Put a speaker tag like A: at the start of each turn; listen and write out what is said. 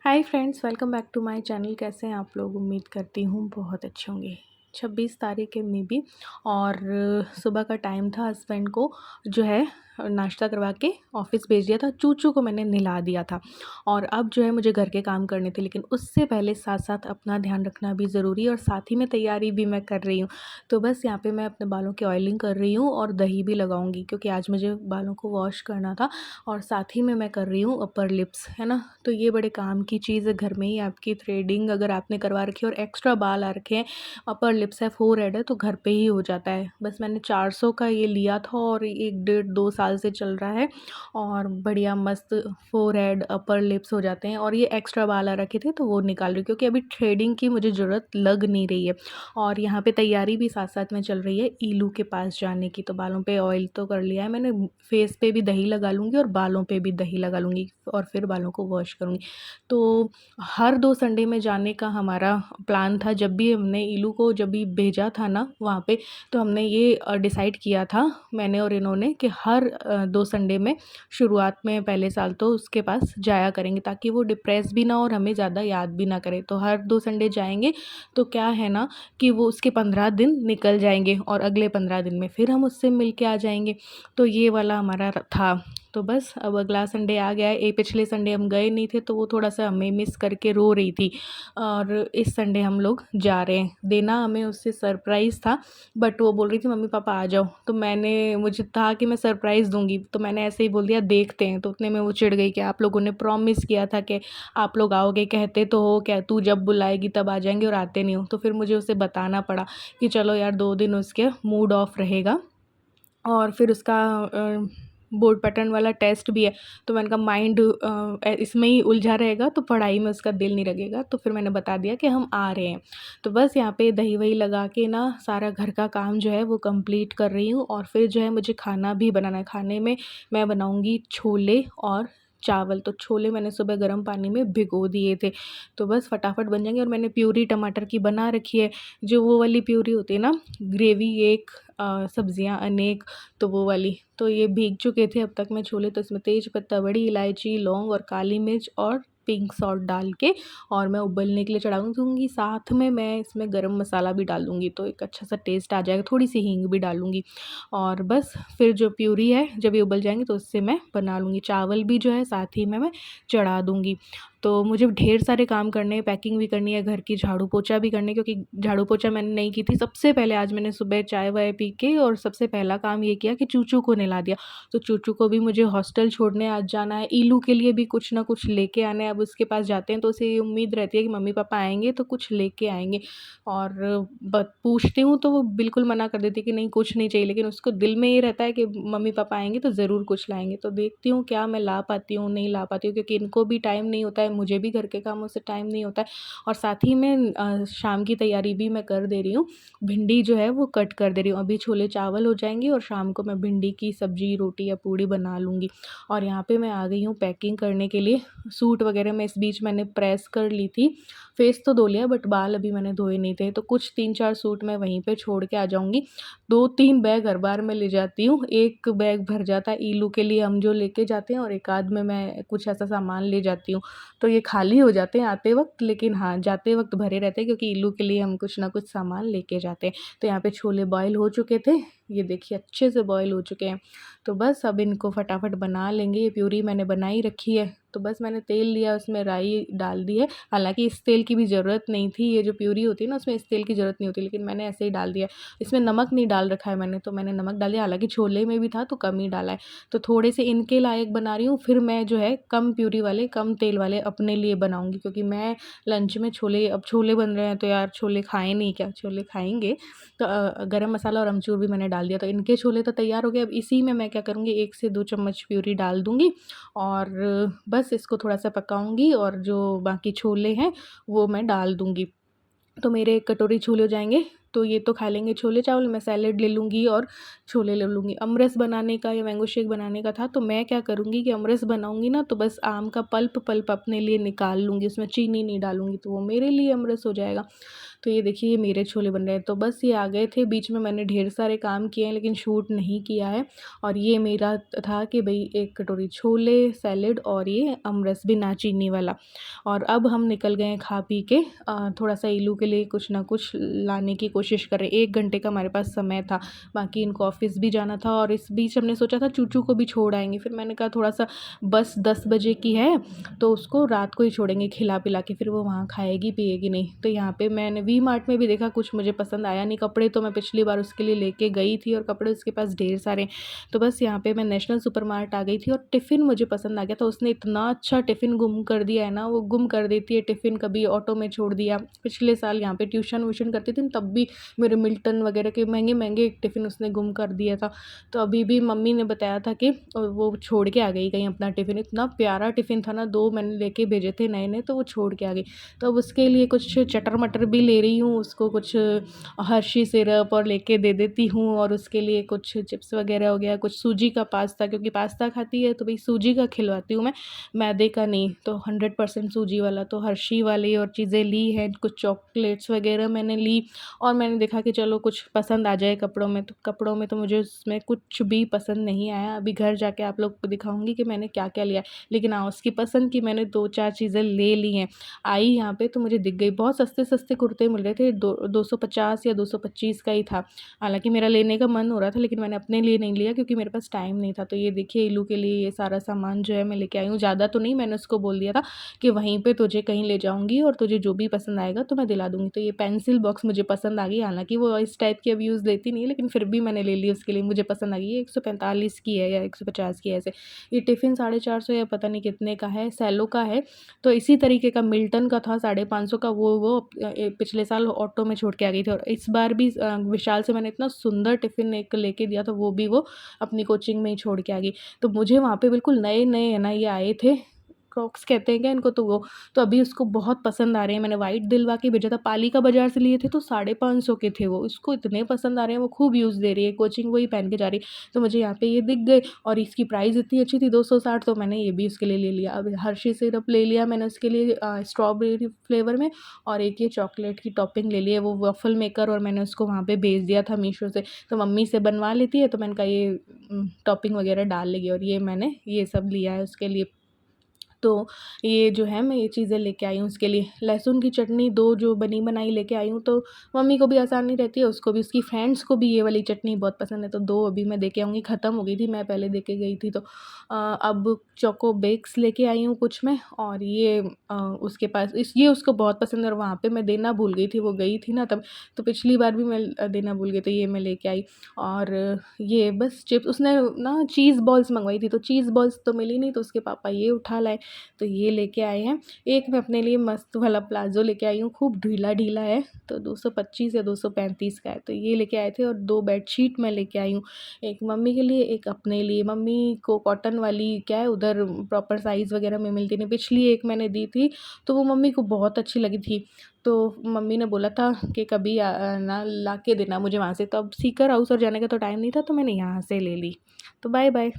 A: Hi friends, welcome back to my channel. कैसे हैं आप लोग? उम्मीद करती हूँ बहुत अच्छे होंगे। 26 तारीख है मे बी, और सुबह का टाइम था। हस्बैंड को जो है नाश्ता करवा के ऑफिस भेज दिया था। चूचू को मैंने नहला दिया था और अब जो है मुझे घर के काम करने थे, लेकिन उससे पहले साथ साथ अपना ध्यान रखना भी ज़रूरी है और साथ ही में तैयारी भी मैं कर रही हूँ। तो बस यहाँ पे मैं अपने बालों की ऑयलिंग कर रही हूँ और दही भी लगाऊंगी, क्योंकि आज मुझे बालों को वॉश करना था। और साथ ही में मैं कर रही हूँ अपर लिप्स, है ना। तो ये बड़े काम की चीज़ है। घर में ही आपकी थ्रेडिंग अगर आपने करवा रखी है और एक्स्ट्रा बाल आ रखे हैं, अपर लिप्स है, फोरहेड है, तो घर पे ही हो जाता है। बस मैंने 400 का ये लिया था और 1 डेढ़ 2 साल से चल रहा है और बढ़िया मस्त फोरहेड अपर लिप्स हो जाते हैं। और ये एक्स्ट्रा बाल आ रखे थे तो वो निकाल रही हूँ, क्योंकि अभी थ्रेडिंग की मुझे ज़रूरत लग नहीं रही है। और यहाँ पे तैयारी भी साथ साथ में चल रही है ईलू के पास जाने की। तो बालों पे ऑयल तो कर लिया है मैंने, फेस पे भी दही लगा लूँगी और बालों पे भी दही लगा लूँगी और फिर बालों को वॉश करूँगी। तो हर 2 संडे में जाने का हमारा प्लान था। जब भी हमने ईलू को जब भी भेजा था ना वहाँ पे, तो हमने ये डिसाइड किया था, मैंने और इन्होंने, कि हर 2 संडे में शुरुआत में पहले साल तो उसके पास जाया करेंगे, ताकि वो डिप्रेस भी ना हो और हमें ज़्यादा याद भी ना करे। तो हर 2 संडे जाएंगे तो क्या है ना कि वो उसके 15 दिन निकल जाएंगे और अगले 15 दिन में फिर हम उससे मिल के आ जाएंगे। तो ये वाला हमारा था। तो बस अब अगला संडे आ गया है। पिछले संडे हम गए नहीं थे तो वो थोड़ा सा हमें मिस करके रो रही थी, और इस संडे हम लोग जा रहे हैं। देना हमें उससे सरप्राइज़ था, बट वो बोल रही थी मम्मी पापा आ जाओ। तो मुझे था कि मैं सरप्राइज़ दूंगी, तो मैंने ऐसे ही बोल दिया देखते हैं। तो उतने में वो चिढ़ गई कि आप लोगों ने प्रॉमिस किया था कि आप लोग आओगे, कहते तो हो क्या, तू जब बुलाएगी तब आ जाएंगे और आते नहीं हो। तो फिर मुझे उसे बताना पड़ा कि चलो यार 2 दिन उसके मूड ऑफ रहेगा और फिर उसका बोर्ड पैटर्न वाला टेस्ट भी है। तो मैंने कहा माइंड इसमें ही उलझा रहेगा तो पढ़ाई में उसका दिल नहीं लगेगा। तो फिर मैंने बता दिया कि हम आ रहे हैं। तो बस यहाँ पे दही वही लगा के ना सारा घर का काम जो है वो कंप्लीट कर रही हूँ। और फिर जो है मुझे खाना भी बनाना है। खाने में मैं बनाऊँगी छोले और चावल। तो छोले मैंने सुबह गर्म पानी में भिगो दिए थे, तो बस फटाफट बन जाएंगे। और मैंने प्यूरी टमाटर की बना रखी है, जो वो वाली प्यूरी होती है ना, ग्रेवी एक सब्जियां अनेक, तो वो वाली। तो ये भीग चुके थे अब तक मैं छोले। तो इसमें तेज पत्ता, बड़ी इलायची, लौंग और काली मिर्च और पिंक सॉल्ट डाल के और मैं उबलने के लिए चढ़ा दूँगी। साथ में मैं इसमें गरम मसाला भी डाल दूँगी, तो एक अच्छा सा टेस्ट आ जाएगा। थोड़ी सी हींग भी डालूँगी। और बस फिर जो प्यूरी है जब ये उबल जाएंगे तो उससे मैं बना लूँगी। चावल भी जो है साथ ही में मैं चढ़ा दूँगी। तो मुझे ढेर सारे काम करने हैं, पैकिंग भी करनी है, घर की झाड़ू पोछा भी करनी है, क्योंकि झाड़ू पोछा मैंने नहीं की थी। सबसे पहले आज मैंने सुबह चाय वाय पी के और सबसे पहला काम ये किया कि चूचू को नहला दिया। तो चूचू को भी मुझे हॉस्टल छोड़ने आज जाना है। ईलू के लिए भी कुछ ना कुछ लेके आना है। अब उसके पास जाते हैं तो उसे ये उम्मीद रहती है कि मम्मी पापा आएंगे तो कुछ लेके आएंगे। और पूछती हूँ तो वो बिल्कुल मना कर देती है कि नहीं कुछ नहीं चाहिए, लेकिन उसको दिल में ये रहता है कि मम्मी पापा आएंगे तो ज़रूर कुछ लाएंगे। तो देखती हूँ क्या मैं ला पाती हूँ नहीं ला पाती हूँ, क्योंकि इनको भी टाइम नहीं होता है, मुझे भी घर के कामों से टाइम नहीं होता है। और साथ ही में शाम की तैयारी भी मैं कर दे रही हूँ। भिंडी जो है वो कट कर दे रही हूँ। अभी छोले चावल हो जाएंगे और शाम को मैं भिंडी की सब्जी, रोटी या पूड़ी बना लूँगी। और यहाँ पे मैं आ गई हूँ पैकिंग करने के लिए। सूट वगैरह मैं इस बीच मैंने प्रेस कर ली थी। फेस तो धो लिया, बट बाल अभी मैंने धोए नहीं थे। तो कुछ 3-4 सूट मैं वहीं पे छोड़ के आ जाऊँगी। 2-3 बैग हर बार मैं ले जाती हूँ। एक बैग भर जाता है ईलू के लिए हम जो लेके जाते हैं, और एक आध में मैं कुछ ऐसा सामान ले जाती हूँ। तो ये खाली हो जाते हैं आते वक्त, लेकिन हाँ जाते वक्त भरे रहते हैं, क्योंकि ईलू के लिए हम कुछ ना कुछ सामान लेके जाते हैं। तो यहाँ पे छोले बॉयल हो चुके थे, ये देखिए अच्छे से बॉयल हो चुके हैं। तो बस अब इनको फटाफट बना लेंगे। ये प्यूरी मैंने बनाई रखी है। तो बस मैंने तेल लिया, उसमें राई डाल दी है। हालांकि इस तेल की भी ज़रूरत नहीं थी, ये जो प्यूरी होती है ना उसमें इस तेल की ज़रूरत नहीं होती, लेकिन मैंने ऐसे ही डाल दिया। इसमें नमक नहीं डाल रखा है मैंने, तो मैंने नमक डाल दिया। हालांकि छोले में भी था तो कम ही डाला है। तो थोड़े से इनके लायक बना रही हूँ, फिर मैं जो है कम प्यूरी वाले कम तेल वाले अपने लिए बनाऊँगी, क्योंकि मैं लंच में छोले, अब छोले बन रहे हैं तो यार छोले खाएँ नहीं क्या, छोले खाएँगे। तो गरम मसाला और अमचूर भी मैंने डाल दिया। तो इनके छोले तो तैयार हो गए। अब इसी में मैं क्या करूँगी, 1 से 2 चम्मच प्यूरी डाल दूँगी और बस इसको थोड़ा सा पकाऊँगी, और जो बाकी छोले हैं वो मैं डाल दूँगी। तो मेरे 1 कटोरी छोले हो जाएंगे। तो ये तो खा लेंगे छोले चावल, मैं सैलेड ले लूँगी और छोले ले लूँगी। अमरस बनाने का या मैंगो शेक बनाने का था, तो मैं क्या करूँगी कि अमरस बनाऊँगी ना, तो बस आम का पल्प पल्प अपने लिए निकाल लूँगी, उसमें चीनी नहीं डालूँगी, तो वो मेरे लिए अमरस हो जाएगा। तो ये देखिए ये मेरे छोले बन रहे हैं। तो बस ये आ गए थे, बीच में मैंने ढेर सारे काम किए हैं लेकिन शूट नहीं किया है। और ये मेरा था कि भई 1 कटोरी छोले, सैलेड और ये अमरस बिना चीनी वाला। और अब हम निकल गए हैं खा पी के, थोड़ा-सा इल्लू के लिए कुछ ना कुछ लाने की कोशिश कर रहे हैं। 1 घंटे का हमारे पास समय था, बाकी इनको ऑफ़िस भी जाना था और इस बीच हमने सोचा था चूचू को भी छोड़ आएँगे। फिर मैंने कहा थोड़ा-सा बस 10 बजे की है, तो उसको रात को ही छोड़ेंगे खिला-पिला के, फिर वो वहाँ खाएगी पिएगी नहीं। तो यहाँ पे मैंने वी मार्ट में भी देखा, कुछ मुझे पसंद आया नहीं। कपड़े तो मैं पिछली बार उसके लिए लेके गई थी और कपड़े उसके पास ढेर सारे। तो बस यहाँ पे मैं नेशनल सुपरमार्ट आ गई थी और टिफ़िन मुझे पसंद आ गया था। उसने इतना अच्छा टिफ़िन गुम कर दिया है ना, वो गुम कर देती है टिफ़िन, कभी ऑटो में छोड़ दिया। पिछले साल यहाँ पे ट्यूशन-व्यूशन करती थी तब भी मेरे मिल्टन वगैरह के महँगे-महँगे टिफ़िन उसने गुम कर दिया था। तो अभी भी मम्मी ने बताया था कि वो छोड़ के आ गई कहीं अपना टिफ़िन। इतना प्यारा टिफ़िन था ना, 2 मैंने लेके भेजे थे नए-नए, तो वो छोड़ के आ गई। तो अब उसके लिए कुछ चटर-मटर भी ले रही हूँ, उसको कुछ हर्शी सिरप और लेके दे देती हूँ, और उसके लिए कुछ चिप्स वगैरह हो गया, कुछ सूजी का पास्ता, क्योंकि पास्ता खाती है तो भई सूजी का खिलवाती हूँ मैं, मैदे का नहीं। तो 100% सूजी वाला, तो हर्शी वाली और चीज़ें ली हैं, कुछ चॉकलेट्स वगैरह मैंने ली। और मैंने देखा कि चलो कुछ पसंद आ जाए कपड़ों में, तो कपड़ों में तो मुझे उसमें कुछ भी पसंद नहीं आया। अभी घर जाके आप लोग को दिखाऊँगी कि मैंने क्या-क्या लिया है। लेकिन हाँ, उसकी पसंद की मैंने 2-4 चीज़ें ले ली हैं। आई यहाँ पे तो मुझे दिख गई, बहुत सस्ते-सस्ते कुर्ते मिल रहे थे, 250 या 225 का ही था। हालाँकि मेरा लेने का मन हो रहा था, लेकिन मैंने अपने लिए नहीं लिया क्योंकि मेरे पास टाइम नहीं था। तो ये देखिए इल्लू के लिए ये सारा सामान जो है मैं लेके आई हूँ। ज़्यादा तो नहीं, मैंने उसको बोल दिया था कि वहीं पे तुझे कहीं ले जाऊँगी और तुझे जो भी पसंद आएगा तो मैं दिला दूँगी। तो ये पेंसिल बॉक्स मुझे पसंद आ गई, हालाँकि वो इस टाइप की अभी यूज़ लेती नहीं है, लेकिन फिर भी मैंने ले ली उसके लिए, मुझे पसंद आ गई। ये 145 की है या 150 की है ऐसे। ये टिफ़िन 450 या पता नहीं कितने का है, सेलो का है। तो इसी तरीके का मिल्टन का था 550 का, वो पिछले साल ऑटो में छोड़ के आ गई थी। और इस बार भी विशाल से मैंने इतना सुंदर टिफ़िन एक लेके दिया था, वो भी वो अपनी कोचिंग में ही छोड़ के आ गई। तो मुझे वहाँ पे बिल्कुल नए-नए है ना ये आए थे, क्रॉक्स कहते हैं क्या इनको, तो वो तो अभी उसको बहुत पसंद आ रहे हैं। मैंने व्हाइट दिलवा के भेजा था, पालिका बाज़ार से लिए थे तो 550 के थे वो। उसको इतने पसंद आ रहे हैं, वो खूब यूज़ दे रही है, कोचिंग वही पहन के जा रही है। तो मुझे यहाँ पे ये दिख गए और इसकी प्राइस इतनी अच्छी थी 260, तो मैंने ये भी उसके लिए ले लिया। अब हर्शी सिरप ले लिया मैंने उसके लिए स्ट्रॉबेरी फ्लेवर में, और एक ये चॉकलेट की टॉपिंग ले ली है, वो वफ़ल मेकर, और मैंने उसको वहाँ पे भेज दिया था मीशो से। तो मम्मी से बनवा लेती है, तो मैंने कहा ये टॉपिंग वगैरह डाल लेगी, और ये मैंने ये सब लिया है उसके लिए। तो ये जो है मैं ये चीज़ें लेके आई हूँ उसके लिए। लहसुन की चटनी 2 जो बनी बनाई लेके आई हूँ, तो मम्मी को भी आसानी रहती है, उसको भी, उसकी फ्रेंड्स को भी ये वाली चटनी बहुत पसंद है, तो 2 अभी मैं दे के आऊँगी। ख़त्म हो गई थी, मैं पहले दे के गई थी, तो अब चोको बेक्स लेके आई हूँ कुछ मैं, और ये उसके पास ये उसको बहुत पसंद है, और वहाँ पे मैं देना भूल गई थी, वो गई थी ना तब, तो पिछली बार भी मैं देना भूल गई, तो ये मैं लेके आई। और ये बस चिप्स, उसने ना चीज़ बॉल्स मंगवाई थी, तो चीज़ बॉल्स तो मिली नहीं, तो उसके पापा ये उठा लाए, तो ये लेके आए हैं। एक मैं अपने लिए मस्त वाला प्लाज़ो लेके आई हूँ, खूब ढीला-ढीला है, तो 225 या 235 का है, तो ये लेके आए थे। और 2 बेडशीट मैं लेके आई हूँ, एक मम्मी के लिए, एक अपने लिए। मम्मी को कॉटन वाली क्या है, उधर प्रॉपर साइज़ वगैरह में मिलती नहीं, पिछली एक मैंने दी थी, तो वो मम्मी को बहुत अच्छी लगी थी। तो मम्मी ने बोला था कि कभी ना ला के देना मुझे वहाँ से, तो अब सीकर हाउस और जाने का तो टाइम नहीं था, तो मैंने यहाँ से ले ली। तो बाय-बाय।